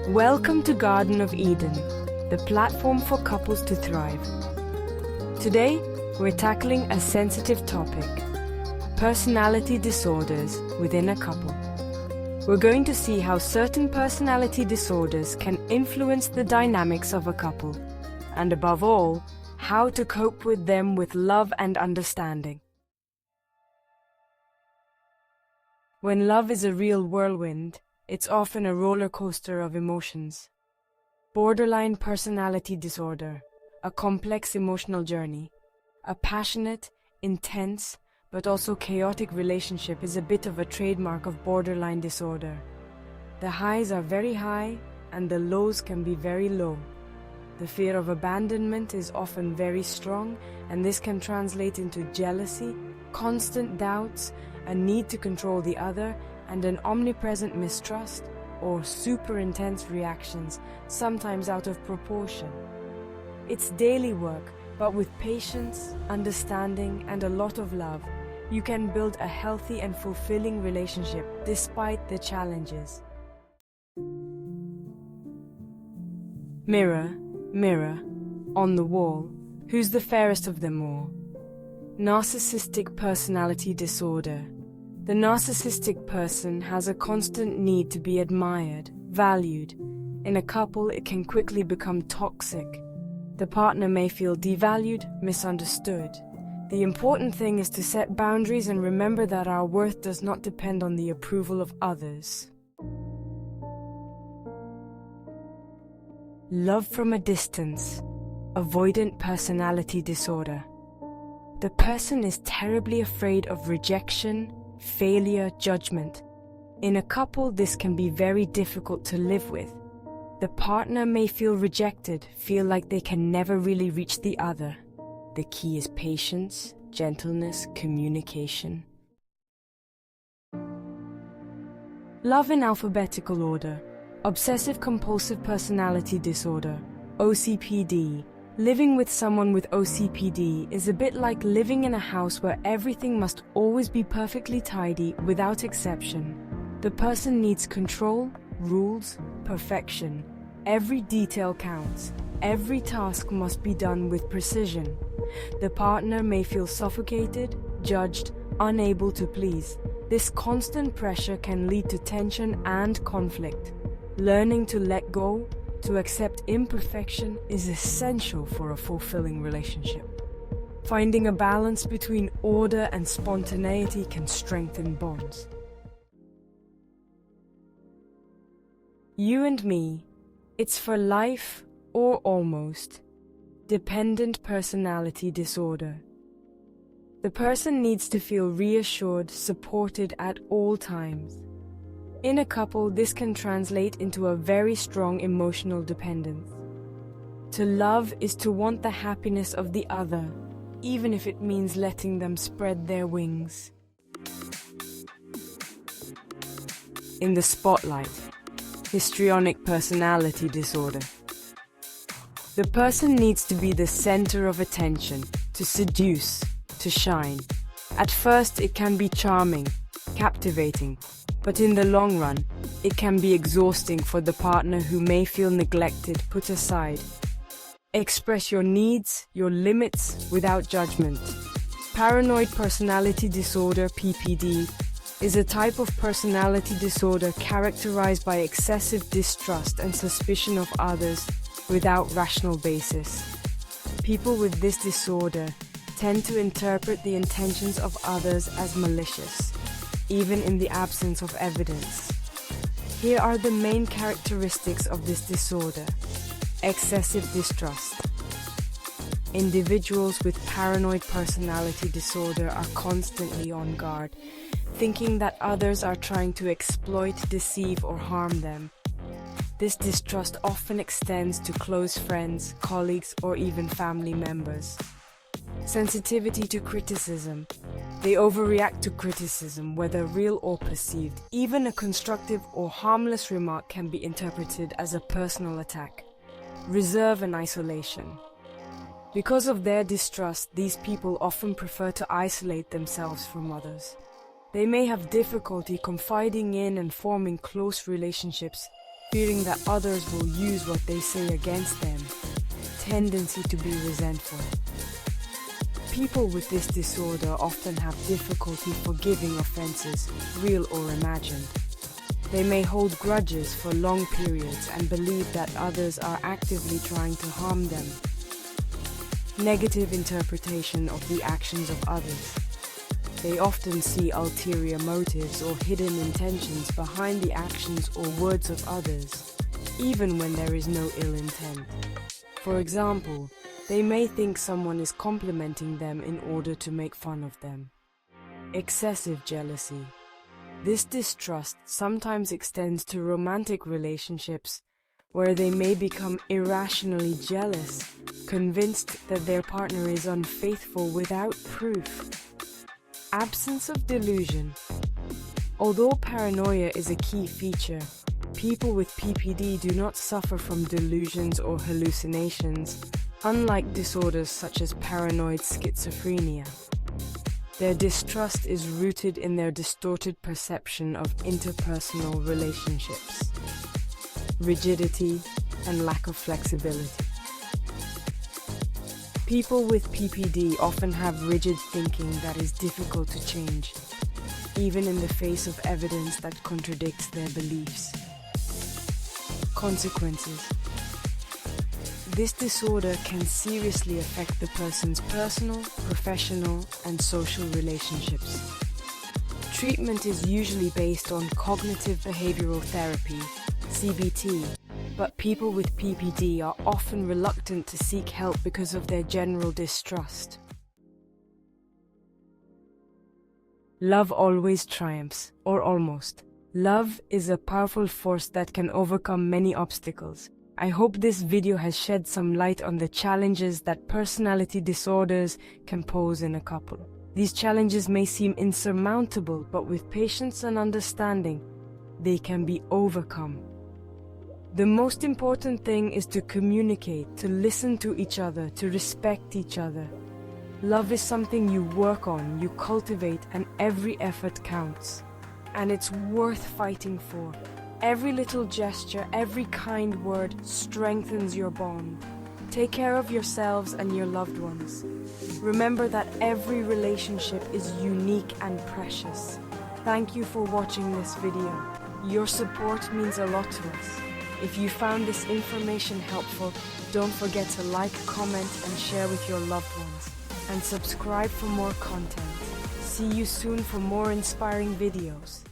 Welcome to Garden of Eden, the platform for couples to thrive. Today, we're tackling a sensitive topic: personality disorders within a couple. We're going to see how certain personality disorders can influence the dynamics of a couple, and above all, how to cope with them with love and understanding. When love is a real whirlwind, it's often a roller coaster of emotions. Borderline personality disorder, a complex emotional journey. A passionate, intense, but also chaotic relationship is a bit of a trademark of borderline disorder. The highs are very high and the lows can be very low. The fear of abandonment is often very strong, and this can translate into jealousy, constant doubts, a need to control the other, and an omnipresent mistrust or super intense reactions, sometimes out of proportion. It's daily work, but with patience, understanding, and a lot of love, you can build a healthy and fulfilling relationship despite the challenges. Mirror, mirror, on the wall, who's the fairest of them all? Narcissistic personality disorder. The narcissistic person has a constant need to be admired, valued. In a couple, it can quickly become toxic. The partner may feel devalued, misunderstood. The important thing is to set boundaries and remember that our worth does not depend on the approval of others. Love from a distance. Avoidant personality disorder. The person is terribly afraid of rejection, failure, judgment. In a couple, this can be very difficult to live with. The partner may feel rejected, feel like they can never really reach the other. The key is patience, gentleness, communication. Love in alphabetical order. Obsessive-compulsive personality disorder, OCPD. Living with someone with OCPD is a bit like living in a house where everything must always be perfectly tidy without exception. The person needs control, rules, perfection. Every detail counts. Every task must be done with precision. The partner may feel suffocated, judged, unable to please. This constant pressure can lead to tension and conflict. Learning to let go, to accept imperfection, is essential for a fulfilling relationship. Finding a balance between order and spontaneity can strengthen bonds. You and me, it's for life or almost. Dependent personality disorder. The person needs to feel reassured, supported at all times. In a couple, this can translate into a very strong emotional dependence. To love is to want the happiness of the other, even if it means letting them spread their wings. In the spotlight, histrionic personality disorder. The person needs to be the center of attention, to seduce, to shine. At first, it can be charming, captivating, but in the long run, it can be exhausting for the partner who may feel neglected, put aside. Express your needs, your limits, without judgment. Paranoid personality disorder, PPD, is a type of personality disorder characterized by excessive distrust and suspicion of others without rational basis. People with this disorder tend to interpret the intentions of others as malicious, even in the absence of evidence. Here are the main characteristics of this disorder. Excessive distrust. Individuals with paranoid personality disorder are constantly on guard, thinking that others are trying to exploit, deceive, or harm them. This distrust often extends to close friends, colleagues, or even family members. Sensitivity to criticism. They overreact to criticism, whether real or perceived. Even a constructive or harmless remark can be interpreted as a personal attack. Reserve and isolation. Because of their distrust, these people often prefer to isolate themselves from others. They may have difficulty confiding in and forming close relationships, fearing that others will use what they say against them, tendency to be resentful. People with this disorder often have difficulty forgiving offenses, real or imagined. They may hold grudges for long periods and believe that others are actively trying to harm them. Negative interpretation of the actions of others. They often see ulterior motives or hidden intentions behind the actions or words of others, even when there is no ill intent. For example, they may think someone is complimenting them in order to make fun of them. Excessive jealousy. This distrust sometimes extends to romantic relationships, where they may become irrationally jealous, convinced that their partner is unfaithful without proof. Absence of delusion. Although paranoia is a key feature, people with PPD do not suffer from delusions or hallucinations, unlike disorders such as paranoid schizophrenia. Their distrust is rooted in their distorted perception of interpersonal relationships, rigidity, and lack of flexibility. People with PPD often have rigid thinking that is difficult to change, even in the face of evidence that contradicts their beliefs. Consequences. This disorder can seriously affect the person's personal, professional, and social relationships. Treatment is usually based on cognitive behavioral therapy, CBT, but people with PPD are often reluctant to seek help because of their general distrust. Love always triumphs, or almost. Love is a powerful force that can overcome many obstacles. I hope this video has shed some light on the challenges that personality disorders can pose in a couple. These challenges may seem insurmountable, but with patience and understanding, they can be overcome. The most important thing is to communicate, to listen to each other, to respect each other. Love is something you work on, you cultivate, and every effort counts. And it's worth fighting for. Every little gesture, every kind word strengthens your bond. Take care of yourselves and your loved ones. Remember that every relationship is unique and precious. Thank you for watching this video. Your support means a lot to us. If you found this information helpful, don't forget to like, comment, and share with your loved ones. And subscribe for more content. See you soon for more inspiring videos.